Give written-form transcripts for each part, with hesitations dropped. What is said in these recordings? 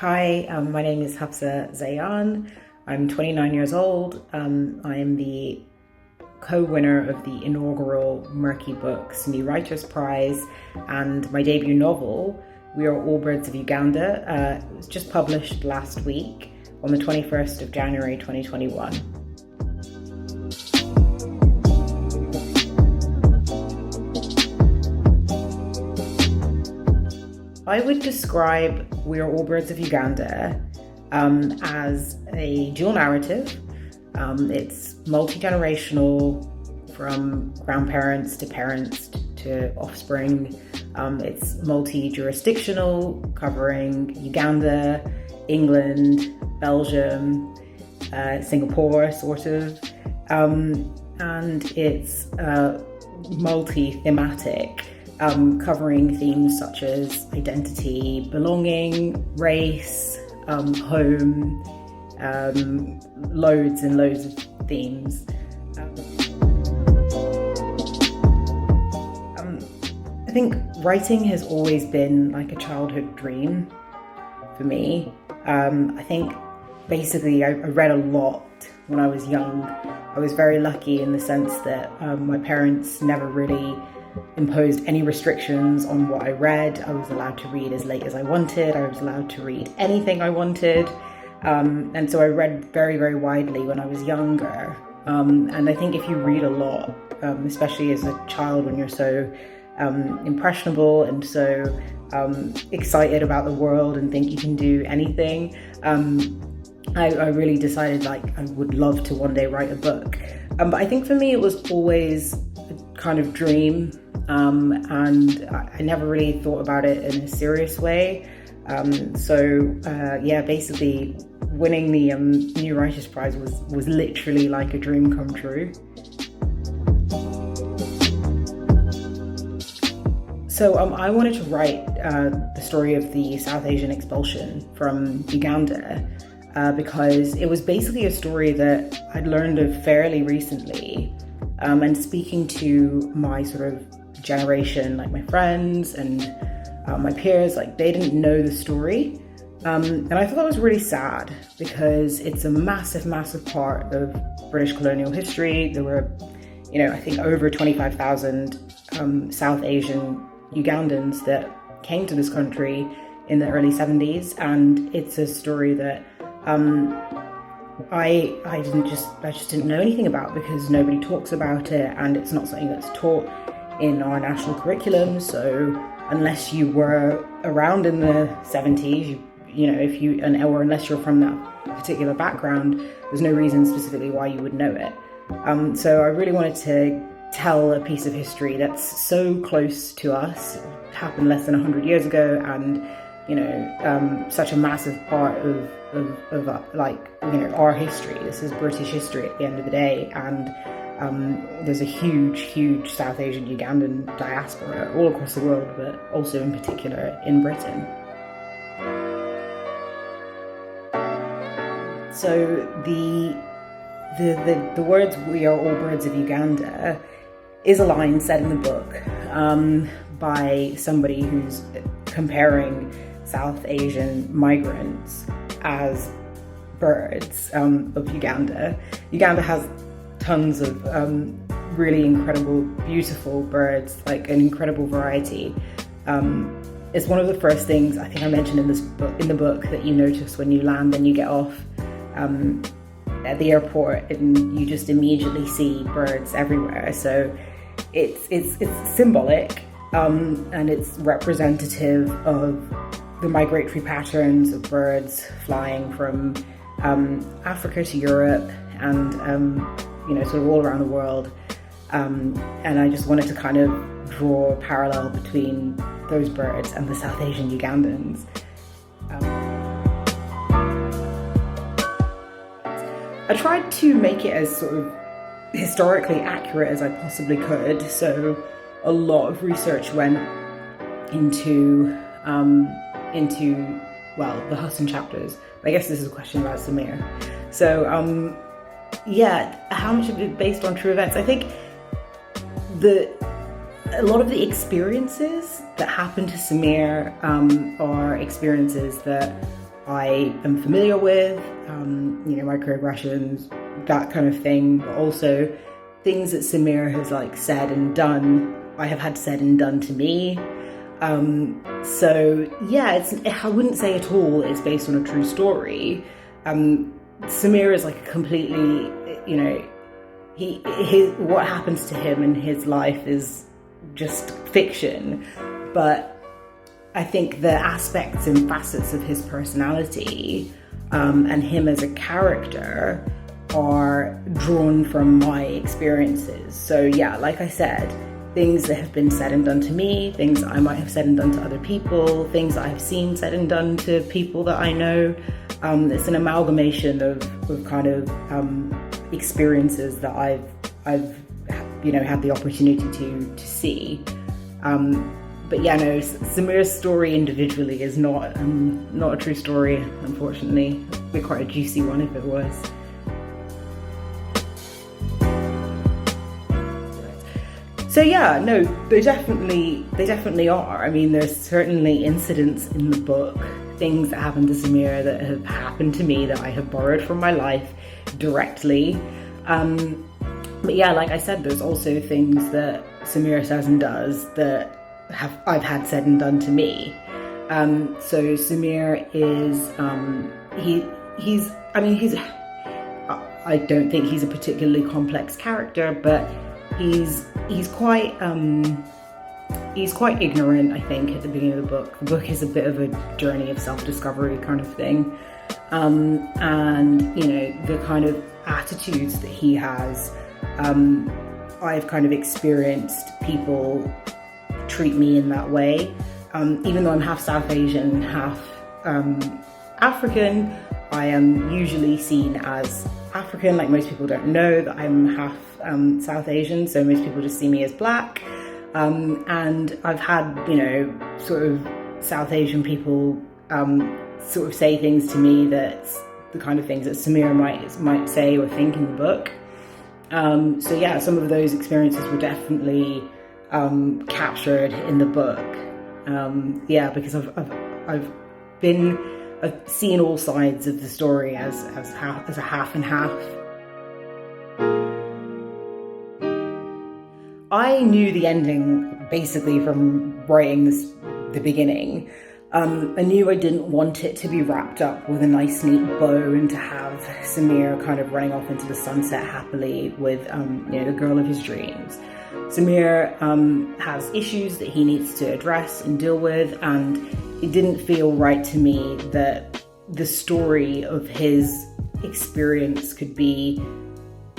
Hi, my name is Hafsa Zayyan. I'm 29 years old. I am the co-winner of the inaugural Murky Books New Writers Prize, and my debut novel, We Are All Birds of Uganda, was just published last week on the 21st of January 2021. I would describe We Are All Birds of Uganda as a dual narrative. It's multi-generational, from grandparents to parents to offspring. It's multi-jurisdictional, covering Uganda, England, Belgium, Singapore, sort of. And it's multi-thematic, covering themes such as identity, belonging, race, home, loads and loads of themes. I think writing has always been like a childhood dream for me. I think basically I read a lot when I was young. I was very lucky in the sense that my parents never really imposed any restrictions on what I read. I was allowed to read as late as I wanted. I was allowed to read anything I wanted. And so I read very, very widely when I was younger. And I think if you read a lot, especially as a child when you're so impressionable and so excited about the world and think you can do anything, I really decided I would love to one day write a book. But I think for me it was always a kind of dream, and I never really thought about it in a serious way. Basically winning the New Writers Prize was literally like a dream come true. So I wanted to write the story of the South Asian expulsion from Uganda because it was basically a story that I'd learned of fairly recently. And speaking to my sort of generation, like my friends and my peers, they didn't know the story. And I thought that was really sad because it's a massive, massive part of British colonial history. There were, I think over 25,000 South Asian Ugandans that came to this country in the early 70s, and it's a story that I just didn't know anything about because nobody talks about it, and it's not something that's taught in our national curriculum. So unless you were around in the 70s, or unless you're from that particular background, there's no reason specifically why you would know it. So I really wanted to tell a piece of history that's so close to us. It happened less than 100 years ago, and such a massive part of our history. This is British history at the end of the day, and there's a huge South Asian Ugandan diaspora all across the world, but also in particular in Britain. So the words "We Are All Birds of Uganda" is a line said in the book by somebody who's comparing South Asian migrants as birds of Uganda. Uganda has tons of really incredible, beautiful birds, like an incredible variety. It's one of the first things I think I mentioned in the book that you notice when you land and you get off at the airport, and you just immediately see birds everywhere. So it's symbolic, and it's representative of the migratory patterns of birds flying from Africa to Europe and sort of all around the world. And I just wanted to kind of draw a parallel between those birds and the South Asian Ugandans. I tried to make it as sort of historically accurate as I possibly could. So a lot of research went into the Huston chapters. I guess this is a question about Samir. So how much of it based on true events? I think a lot of the experiences that happened to Samir are experiences that I am familiar with, microaggressions, that kind of thing, but also things that Samir has like said and done, I have had said and done to me. So yeah, I wouldn't say at all it's based on a true story. Samir is like a completely, what happens to him in his life is just fiction, but I think the aspects and facets of his personality and him as a character are drawn from my experiences. So yeah, like I said, things that have been said and done to me, things that I might have said and done to other people, things that I've seen said and done to people that I know. It's an amalgamation of kind of experiences that I've had the opportunity to see. But yeah, no, Samir's story individually is not a true story, unfortunately. It'd be quite a juicy one if it was. So yeah, no, they definitely are. I mean, there's certainly incidents in the book, things that happened to Samir that have happened to me that I have borrowed from my life directly. But yeah, like I said, there's also things that Samir says and does that I've had said and done to me. So Samir is, I don't think he's a particularly complex character, but he's quite ignorant, I think, at the beginning of the book. The book is a bit of a journey of self-discovery kind of thing. And, the kind of attitudes that he has, I've kind of experienced people treat me in that way. Even though I'm half South Asian, half African, I am usually seen as African. Like, most people don't know that I'm half South Asian, so most people just see me as black. And I've had, sort of South Asian people sort of say things to me that's the kind of things that Samir might say or think in the book. So yeah, some of those experiences were definitely captured in the book. Because I've seen all sides of the story as a half and half. I knew the ending basically from writing the begining. I knew I didn't want it to be wrapped up with a nice neat bow and to have Samir kind of running off into the sunset happily with the girl of his dreams. Samir has issues that he needs to address and deal with, and it didn't feel right to me that the story of his experience could be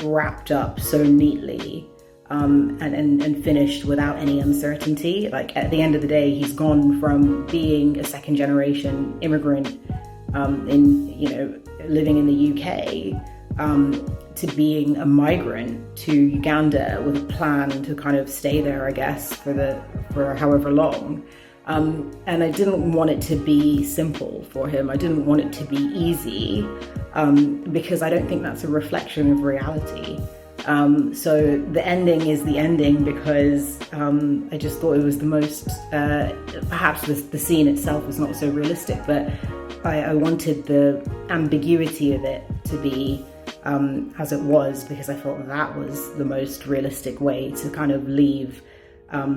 wrapped up so neatly and finished without any uncertainty. Like, at the end of the day, he's gone from being a second generation immigrant living in the UK to being a migrant to Uganda with a plan to kind of stay there, I guess, for however long. And I didn't want it to be simple for him. I didn't want it to be easy because I don't think that's a reflection of reality. So the ending is the ending because I just thought it was the most, perhaps the scene itself was not so realistic, but I wanted the ambiguity of it to be as it was, because I felt that was the most realistic way to kind of leave our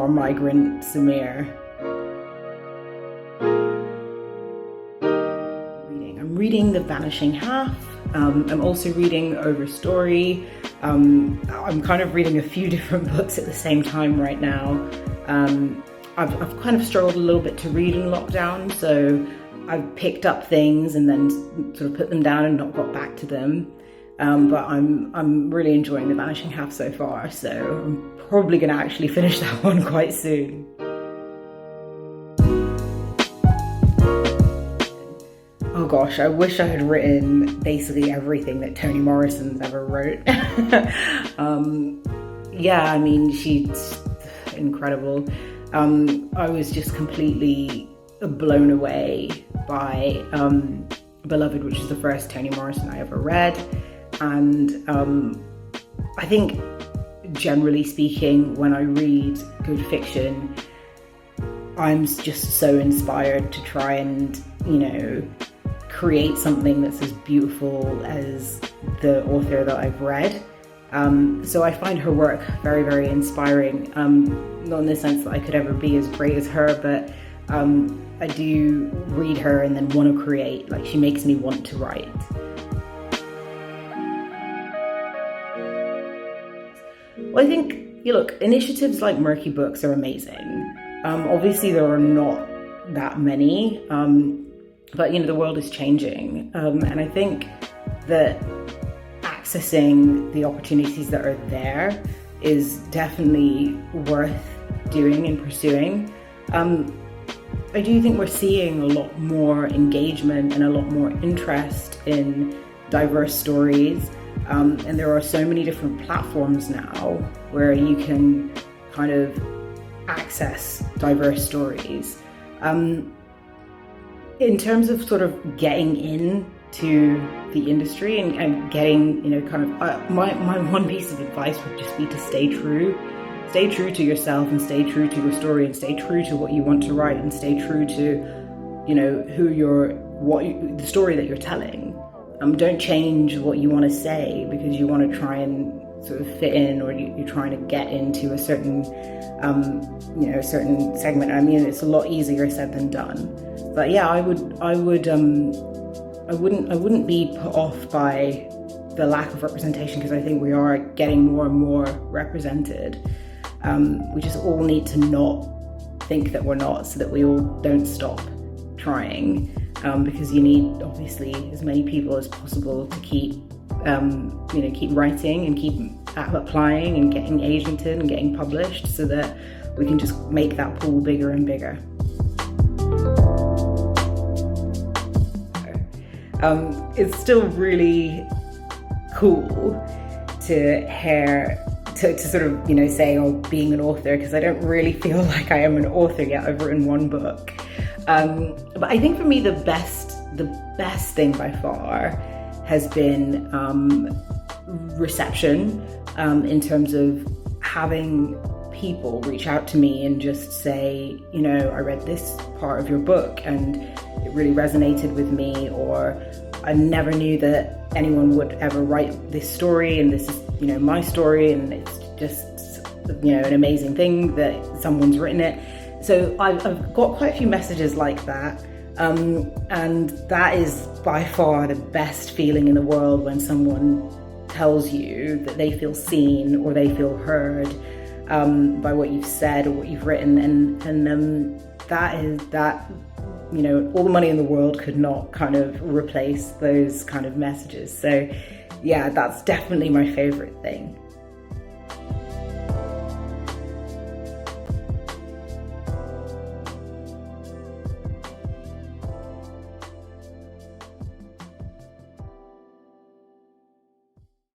migrant Samir. I'm reading The Vanishing Half. I'm also reading Overstory. I'm kind of reading a few different books at the same time right now. I've kind of struggled a little bit to read in lockdown, so I've picked up things and then sort of put them down and not got back to them. But I'm really enjoying The Vanishing Half so far, so I'm probably going to actually finish that one quite soon. Oh gosh, I wish I had written basically everything that Toni Morrison's ever wrote. Yeah, I mean, she's incredible. I was just completely blown away by Beloved, which is the first Toni Morrison I ever read. And I think, generally speaking, when I read good fiction, I'm just so inspired to try and, create something that's as beautiful as the author that I've read. So I find her work very, very inspiring. Not in the sense that I could ever be as great as her, but I do read her and then want to create. Like, she makes me want to write. Well, I think, look, initiatives like Murky Books are amazing. Obviously, there are not that many, but, the world is changing. And I think that accessing the opportunities that are there is definitely worth doing and pursuing. I do think we're seeing a lot more engagement and a lot more interest in diverse stories. And there are so many different platforms now where you can kind of access diverse stories. In terms of sort of getting into the industry and getting, my one piece of advice would just be to stay true. Stay true to yourself and stay true to your story and stay true to what you want to write and stay true to, the story that you're telling. Don't change what you want to say because you want to try and sort of fit in, or you're trying to get into a certain, certain segment. I mean, it's a lot easier said than done. But yeah, I wouldn't be put off by the lack of representation, because I think we are getting more and more represented. We just all need to not think that we're not, so that we all don't stop trying, because you need obviously as many people as possible to keep writing and keep applying and getting agented and getting published, so that we can just make that pool bigger and bigger. It's still really cool to hear, to sort of, say, being an author, because I don't really feel like I am an author yet. I've written one book. But I think for me, the best thing by far has been reception, in terms of having people reach out to me and just say, I read this part of your book and it really resonated with me, or I never knew that anyone would ever write this story, and this is, my story, and it's just, an amazing thing that someone's written it. So I've got quite a few messages like that, and that is by far the best feeling in the world, when someone tells you that they feel seen or they feel heard by what you've said or what you've written, and that all the money in the world could not kind of replace those kind of messages. So yeah, that's definitely my favorite thing.